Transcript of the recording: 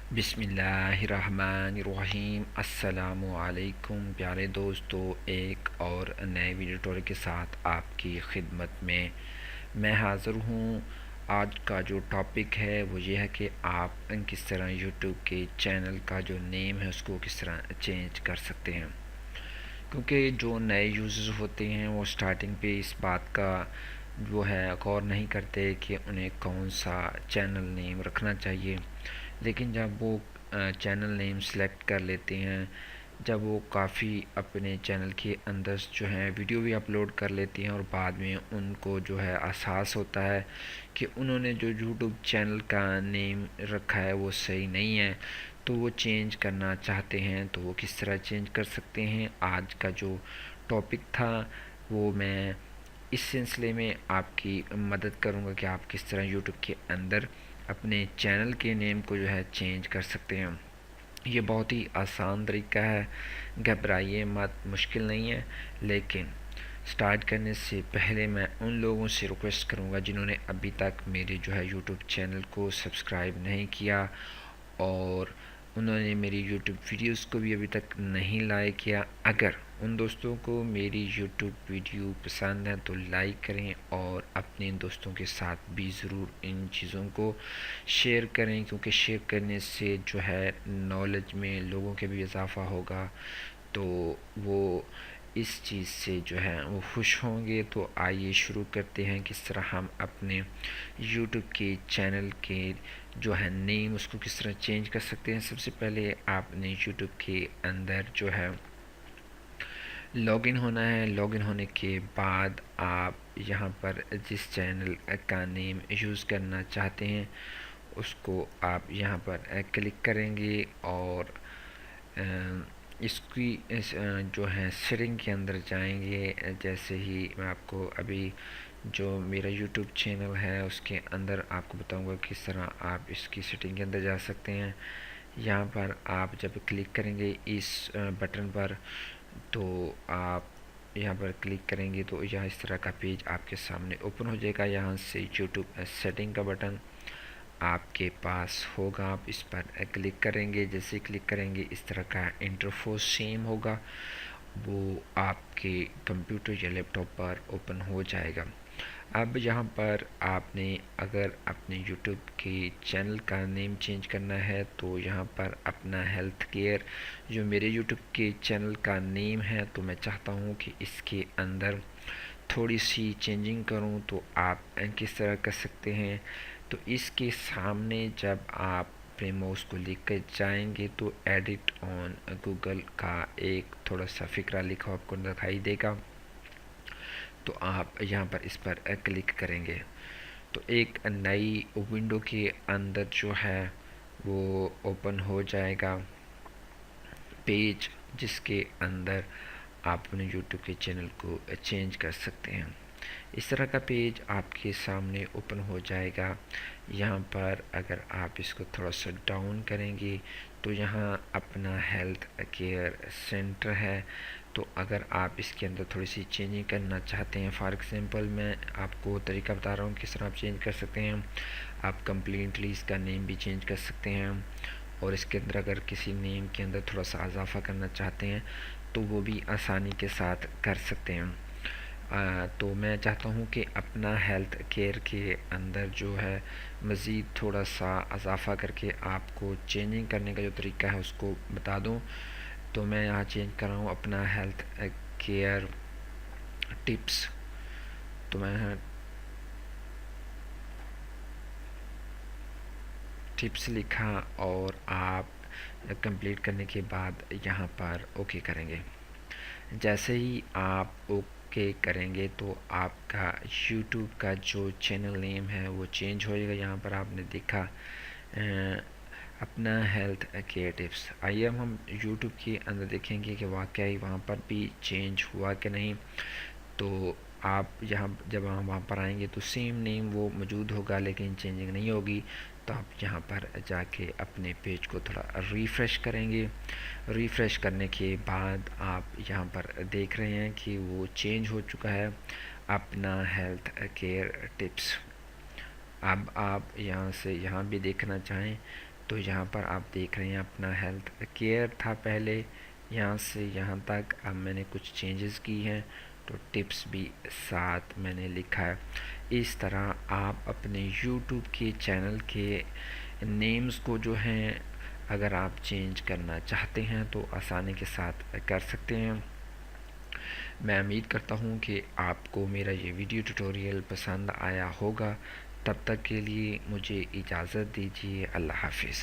बिस्मिल्लाहिर्रहमानिर्रहीम। अस्सलामुअलैकुम प्यारे दोस्तों, एक और नए वीडियो ट्यूटोरियल के साथ आपकी खिदमत में मैं हाज़िर हूँ। आज का जो टॉपिक है वो ये है कि आप किस तरह यूट्यूब के चैनल का जो नेम है उसको किस तरह चेंज कर सकते हैं। क्योंकि जो नए यूज़र्स होते हैं वो स्टार्टिंग पे इस बात का जो है गौर नहीं करते कि उन्हें कौन सा चैनल नेम रखना चाहिए। लेकिन जब वो चैनल नेम सेलेक्ट कर लेते हैं, जब वो काफ़ी अपने चैनल के अंदर जो है वीडियो भी अपलोड कर लेती हैं और बाद में उनको जो है एहसास होता है कि उन्होंने जो यूट्यूब चैनल का नेम रखा है वो सही नहीं है, तो वो चेंज करना चाहते हैं। तो वो किस तरह चेंज कर सकते हैं, आज का जो टॉपिक था वो मैं इस सिलसिले में आपकी मदद करूंगा कि आप किस तरह यूट्यूब के अंदर अपने चैनल के नेम को जो है चेंज कर सकते हैं। ये बहुत ही आसान तरीका है, घबराइए मत, मुश्किल नहीं है। लेकिन स्टार्ट करने से पहले मैं उन लोगों से रिक्वेस्ट करूंगा जिन्होंने अभी तक मेरे जो है यूट्यूब चैनल को सब्सक्राइब नहीं किया और उन्होंने मेरी यूट्यूब वीडियोस को भी अभी तक नहीं लाइक किया। अगर उन दोस्तों को मेरी यूट्यूब वीडियो पसंद है तो लाइक करें और अपने दोस्तों के साथ भी ज़रूर इन चीज़ों को शेयर करें, क्योंकि शेयर करने से जो है नॉलेज में लोगों के भी इजाफ़ा होगा, तो वो इस चीज़ से जो है वो खुश होंगे। तो आइए शुरू करते हैं किस तरह हम अपने यूट्यूब के चैनल के जो है नेम उसको किस तरह चेंज कर सकते हैं। सबसे पहले आपने यूट्यूब के अंदर जो है लॉगिन होना है। लॉगिन होने के बाद आप यहाँ पर जिस चैनल का नेम यूज़ करना चाहते हैं उसको आप यहाँ पर क्लिक करेंगे और इसकी जो है सेटिंग के अंदर जाएंगे। जैसे ही मैं आपको अभी जो मेरा यूट्यूब चैनल है उसके अंदर आपको बताऊंगा किस तरह आप इसकी सेटिंग के अंदर जा सकते हैं। यहाँ पर आप जब क्लिक करेंगे इस बटन पर, तो आप यहाँ पर क्लिक करेंगे तो यहाँ इस तरह का पेज आपके सामने ओपन हो जाएगा। यहाँ से यूट्यूब सेटिंग का बटन आपके पास होगा, आप इस पर क्लिक करेंगे। जैसे क्लिक करेंगे इस तरह का इंटरफेस सेम होगा, वो आपके कंप्यूटर या लैपटॉप पर ओपन हो जाएगा। अब यहाँ पर आपने अगर अपने YouTube के चैनल का नेम चेंज करना है तो यहाँ पर अपना हेल्थ केयर जो मेरे YouTube के चैनल का नेम है, तो मैं चाहता हूँ कि इसके अंदर थोड़ी सी चेंजिंग करूँ। तो आप किस तरह कर सकते हैं, तो इसके सामने जब आप अपने माउस को लेकर जाएंगे तो एडिट ऑन गूगल का एक थोड़ा सा फिक्रा लिखा आपको दिखाई देगा, तो आप यहाँ पर इस पर क्लिक करेंगे तो एक नई विंडो के अंदर जो है वो ओपन हो जाएगा पेज, जिसके अंदर आप अपने YouTube के चैनल को चेंज कर सकते हैं। इस तरह का पेज आपके सामने ओपन हो जाएगा। यहाँ पर अगर आप इसको थोड़ा सा डाउन करेंगे तो यहाँ अपना हेल्थ केयर सेंटर है। तो अगर आप इसके अंदर थोड़ी सी चेंजिंग करना चाहते हैं, फॉर एग्ज़ाम्पल मैं आपको तरीका बता रहा हूँ किस तरह आप चेंज कर सकते हैं। आप कम्प्लीटली इसका नेम भी चेंज कर सकते हैं और इसके अंदर अगर किसी नेम के अंदर थोड़ा सा इजाफा करना चाहते हैं तो वो भी आसानी के साथ कर सकते हैं। तो मैं चाहता हूँ कि अपना हेल्थ केयर के अंदर जो है मज़ीद थोड़ा सा इजाफा करके आपको चेंजिंग करने का जो तरीका है उसको बता दूँ। तो मैं यहाँ चेंज कर रहा हूँ अपना हेल्थ केयर टिप्स। तो मैं यहाँ टिप्स लिखा और आप कंप्लीट करने के बाद यहाँ पर ओके करेंगे। जैसे ही आप ओके करेंगे तो आपका यूट्यूब का जो चैनल नेम है वो चेंज हो जाएगा। यहाँ पर आपने देखा अपना हेल्थ केयर टिप्स। आइए हम यूट्यूब के अंदर देखेंगे कि वाकई वहाँ पर भी चेंज हुआ कि नहीं। तो आप यहाँ जब हम वहाँ पर आएंगे तो सेम नेम वो मौजूद होगा लेकिन चेंजिंग नहीं होगी। तो आप यहाँ पर जाके अपने पेज को थोड़ा रिफ़्रेश करेंगे। रिफ़्रेश करने के बाद आप यहाँ पर देख रहे हैं कि वो चेंज हो चुका है, अपना हेल्थ केयर टिप्स। अब आप यहाँ से यहाँ भी देखना चाहें तो यहाँ पर आप देख रहे हैं अपना हेल्थ केयर था पहले, यहाँ से यहाँ तक अब मैंने कुछ चेंजेस की हैं, तो टिप्स भी साथ मैंने लिखा है। इस तरह आप अपने YouTube के चैनल के नेम्स को जो हैं अगर आप चेंज करना चाहते हैं तो आसानी के साथ कर सकते हैं। मैं उम्मीद करता हूँ कि आपको मेरा ये वीडियो ट्यूटोरियल पसंद आया होगा। तब तक के लिए मुझे इजाज़त दीजिए। अल्लाह हाफिज़।